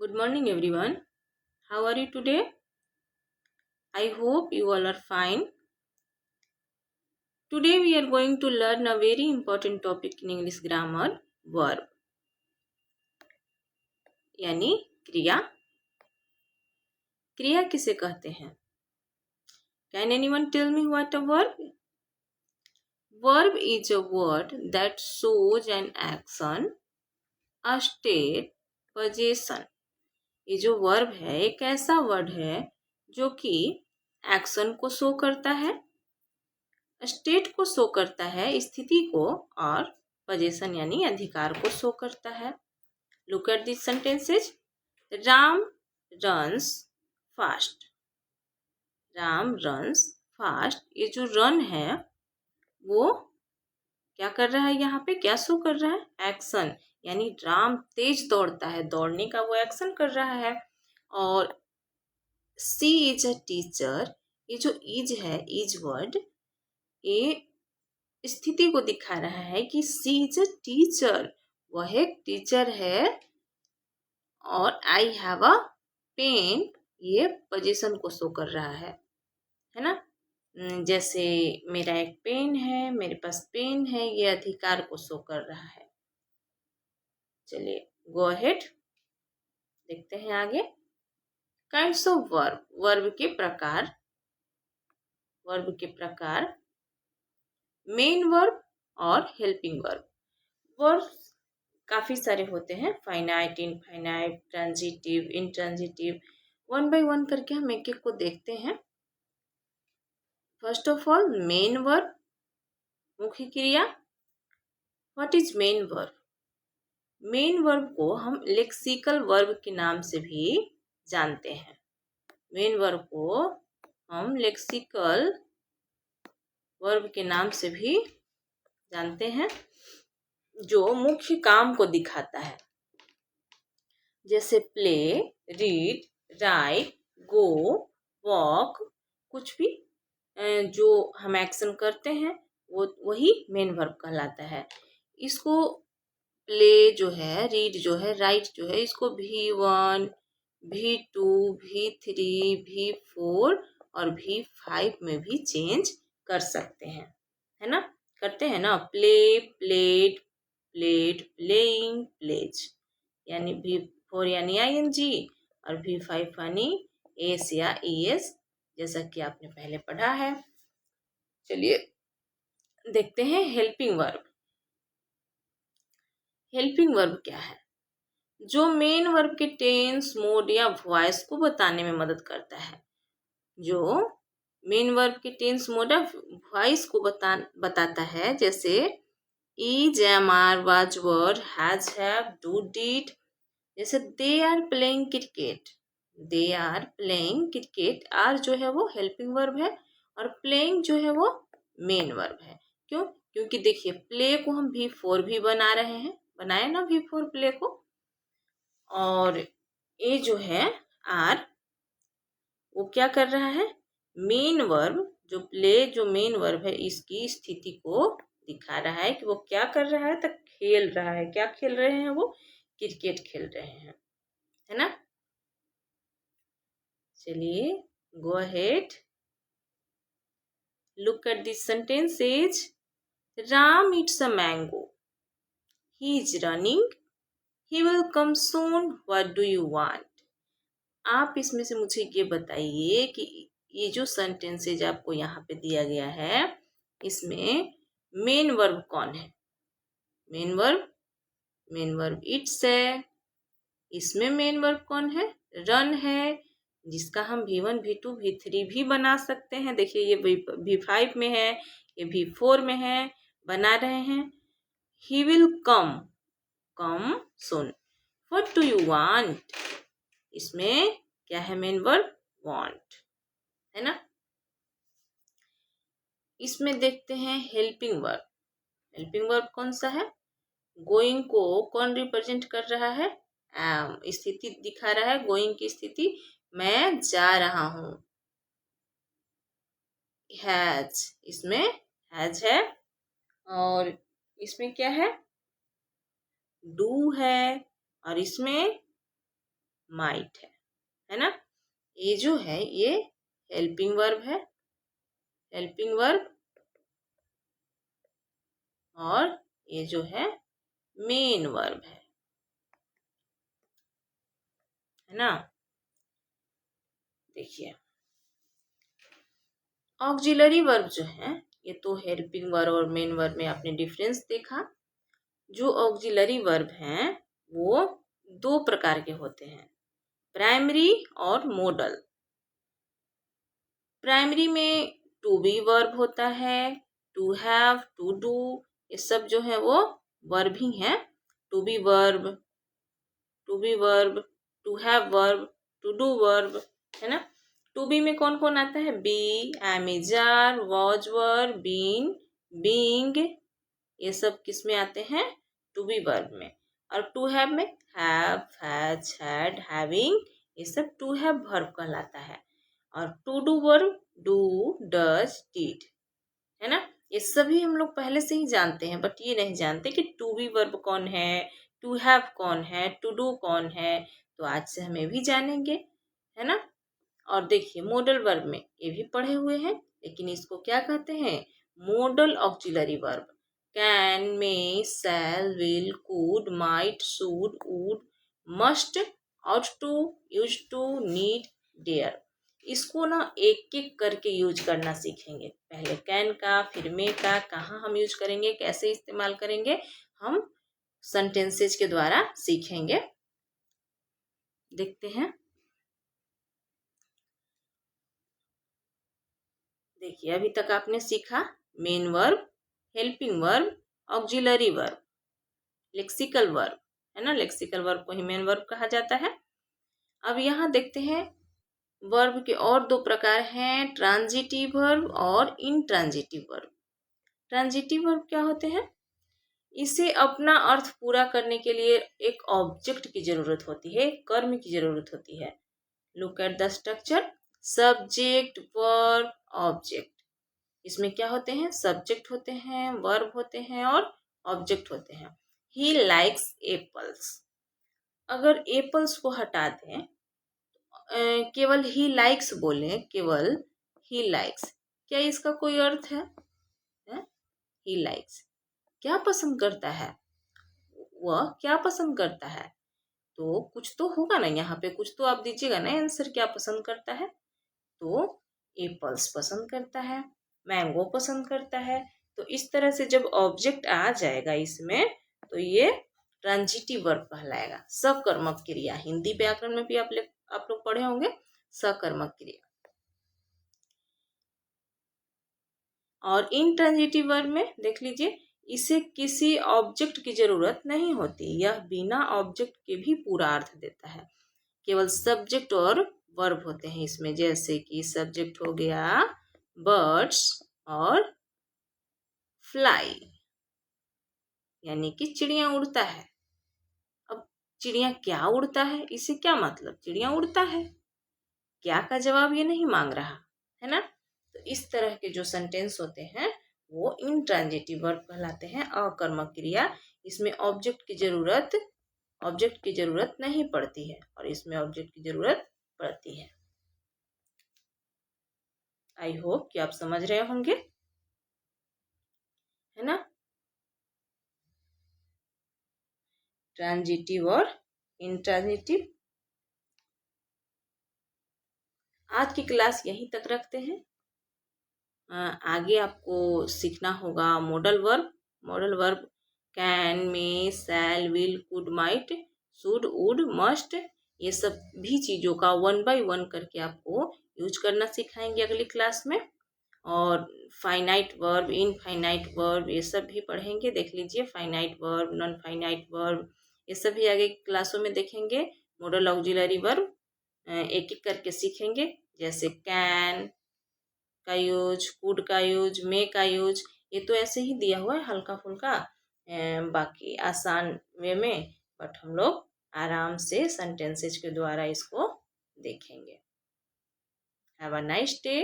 Good morning, everyone. How are you today? I hope you all are fine. Today, we are going to learn a very important topic in English grammar verb यानी क्रिया. क्रिया किसे कहते हैं? Can anyone tell me what a verb? Verb is a word that shows an action, a state, possession. ये जो verb है एक ऐसा वर्ड है जो कि एक्शन को शो करता है, स्टेट को शो करता है, स्थिति को, और पोजीशन यानी अधिकार को शो करता है. Look at this sentences. Ram runs fast. Ram runs fast. ये जो रन है वो क्या कर रहा है, यहाँ पे क्या शो कर रहा है? एक्शन. यानी राम तेज दौड़ता है, दौड़ने का वो एक्शन कर रहा है. और सी इज अ टीचर. ये जो इज है, इज वर्ड, ये स्थिति को दिखा रहा है कि सी इज अ टीचर. वह एक टीचर है. और आई हैव अ पेन, ये पोजीशन को शो कर रहा है ना. जैसे मेरा एक पेन है, मेरे पास पेन है, ये अधिकार को शो कर रहा है. चलिए गो अहेड, देखते हैं आगे. Kinds of verb. वर्ब के प्रकार. वर्ब के प्रकार मेन वर्ब और हेल्पिंग वर्ब. वर्ब काफ़ी सारे होते हैं. Finite, infinite, transitive, intransitive. One by one करके हम एक एक को देखते हैं. First of all main verb, मुख्य क्रिया. What is main verb? Main verb को हम लेक्सिकल वर्ब के नाम से भी जानते हैं. मेन वर्ब को हम लेक्सिकल वर्ब के नाम से भी जानते हैं, जो मुख्य काम को दिखाता है. जैसे प्ले, रीड, राइट, गो, वॉक. कुछ भी जो हम एक्शन करते हैं वो वही मेन वर्ब कहलाता है. इसको प्ले जो है, रीड जो है, राइट जो है, इसको V1, V2, V3, V4 और V5 में भी चेंज कर सकते हैं, है ना. करते हैं ना. Play, played, played, playing, plays. यानी V4 यानी ING और V5 यानी एस या ES, जैसा कि आपने पहले पढ़ा है. चलिए देखते हैं हेल्पिंग वर्ब. हेल्पिंग वर्ब क्या है? जो मेन वर्ब के टेंस, मोड या वॉइस को बताने में मदद करता है. जो मेन वर्ब के टेंस, मोड या वॉइस को बताता है. जैसे is, am, are, was, were, has, have, do, did. जैसे they are playing cricket. They are playing cricket. Are जो है वो हेल्पिंग वर्ब है और प्लेइंग जो है वो मेन वर्ब है. क्यों? क्योंकि देखिए प्ले को हम V4 भी बना रहे हैं, बनाए ना V4 प्ले को. और ये जो है आर, वो क्या कर रहा है? मेन वर्ब, जो प्ले जो मेन वर्ब है, इसकी स्थिति को दिखा रहा है कि वो क्या कर रहा है. तो खेल रहा है. क्या खेल रहे हैं वो? क्रिकेट खेल रहे हैं, है ना. चलिए go ahead, look at this sentences. Ram eats a mango. He is running. He will come soon. What do you want? आप इसमें से मुझे ये बताइए कि ये जो सेंटेंसेज आपको यहाँ पे दिया गया है, इसमें मेन वर्ब कौन है? मेन वर्ब इट्स है. इसमें मेन वर्ब कौन है? रन है, जिसका हम V1, V2, V3 भी बना सकते हैं. देखिए ये V5 में है, ये V4 में है, बना रहे हैं. He will come soon. What do you want? इसमें क्या है? मेन वर्ब वांट, है ना. इसमें देखते हैं हेल्पिंग वर्ब. हेल्पिंग वर्ब कौन सा है? गोइंग को कौन रिप्रेजेंट कर रहा है? स्थिति दिखा रहा है, गोइंग की स्थिति. मैं जा रहा हूं. हैज, इसमें हैज है. और इसमें क्या है? डू है. और इसमें माइट है ना। ये जो है ये हेल्पिंग वर्ब है, हेल्पिंग वर्ब, और ये जो है मेन वर्ब है ना। देखिए ऑक्सिलरी वर्ब जो है ये तो हेल्पिंग वर्ब और मेन वर्ब में आपने डिफरेंस देखा। जो ऑक्सिलरी वर्ब हैं वो दो प्रकार के होते हैं, प्राइमरी और मॉडल। प्राइमरी में टू बी वर्ब होता है, टू हैव, टू डू, ये सब जो है वो वर्ब ही हैं। To be verb, to be verb, to have verb, to do verb, है ना। टू बी में कौन कौन आता है, be, am is are, was were, been, being, ये सब किस में आते हैं, टू बी वर्ब में। और टू हैव में हैव, हैज, हैड, हैविंग, ये सब टू हैव वर्ब कहलाता है। और to do verb do, does, did, है ना। ये सभी हम लोग पहले से ही जानते हैं, बट ये नहीं जानते कि टू बी वर्ब कौन है, टू हैव कौन है, टू डू कौन है। तो आज से हम ये भी जानेंगे, है ना। और देखिए मॉडल वर्ब में ये भी पढ़े हुए हैं, लेकिन इसको क्या कहते हैं, modal auxiliary verb. Can, may, shall, will, could, might, should, would, must, ought to, use to, need, dare. इसको ना एक एक करके यूज करना सीखेंगे। पहले कैन का, फिर मे का, कहाँ हम यूज करेंगे, कैसे इस्तेमाल करेंगे, हम सेंटेंसेज के द्वारा सीखेंगे। देखते हैं। देखिए अभी तक आपने सीखा main verb, helping verb, auxiliary verb, lexical verb, है ना। लेक्सिकल वर्ब को ही मेन वर्ब कहा जाता है। अब यहाँ देखते हैं वर्ब के और दो प्रकार हैं, ट्रांजिटिव वर्ब और इनट्रांजिटिव वर्ब। ट्रांजिटिव वर्ब क्या होते हैं, इसे अपना अर्थ पूरा करने के लिए एक ऑब्जेक्ट की जरूरत होती है, एक कर्म की जरूरत होती है। Look at the structure, subject, verb, object. इसमें क्या होते हैं, सब्जेक्ट होते हैं, वर्ब होते हैं और ऑब्जेक्ट होते हैं। ही लाइक्स एप्पल्स, अगर एप्पल्स को हटा दें, केवल ही लाइक्स बोले, केवल ही लाइक्स, क्या इसका कोई अर्थ है? ही लाइक्स क्या पसंद करता है, वह क्या पसंद करता है, तो कुछ तो होगा ना, यहाँ पे कुछ तो आप दीजिएगा ना आंसर, क्या पसंद करता है। तो एप्पल्स पसंद करता है, मैंगो पसंद करता है। तो इस तरह से जब ऑब्जेक्ट आ जाएगा इसमें, तो ये ट्रांजिटिव वर्ब कहलाएगा, सकर्मक क्रिया। हिंदी व्याकरण में भी आप लोग पढ़े होंगे सकर्मक क्रिया। और इनट्रांजिटिव वर्ब में देख लीजिए, इसे किसी ऑब्जेक्ट की जरूरत नहीं होती, यह बिना ऑब्जेक्ट के भी पूरा अर्थ देता है। केवल सब्जेक्ट और वर्ब होते हैं इसमें, जैसे कि सब्जेक्ट हो गया बर्ड्स और फ्लाई, यानी कि चिड़िया उड़ता है। अब चिड़िया क्या उड़ता है, इसे क्या मतलब, चिड़िया उड़ता है, क्या का जवाब ये नहीं मांग रहा, है ना। तो इस तरह के जो सेंटेंस होते हैं वो इनट्रांजिटिव वर्ब कहलाते हैं, अकर्मक क्रिया। इसमें ऑब्जेक्ट की जरूरत नहीं पड़ती है, और इसमें ऑब्जेक्ट की जरूरत पड़ती है। आई होप कि आप समझ रहे होंगे, है ना। ट्रांजिटिव और इनट्रांजिटिव। आज की क्लास यहीं तक रखते हैं। आगे आपको सीखना होगा modal verb. Modal verb can, may, shall, will, could, might, should, would, must, ये सब भी चीज़ों का 1 बाय 1 करके आपको यूज करना सिखाएंगे अगली क्लास में। और फाइनाइट वर्ब, इनफाइनाइट वर्ब, ये सब भी पढ़ेंगे। देख लीजिए finite verb, non finite verb, ये सब भी आगे क्लासों में देखेंगे। मॉडल ऑक्सिलरी वर्ब एक एक करके सीखेंगे, जैसे कैन का यूज, कुड का यूज, मे का यूज। ये तो ऐसे ही दिया हुआ है हल्का फुल्का, बाकी आसान वे में, बट हम लोग आराम से सेंटेंसेज के द्वारा इसको देखेंगे। Have a nice day.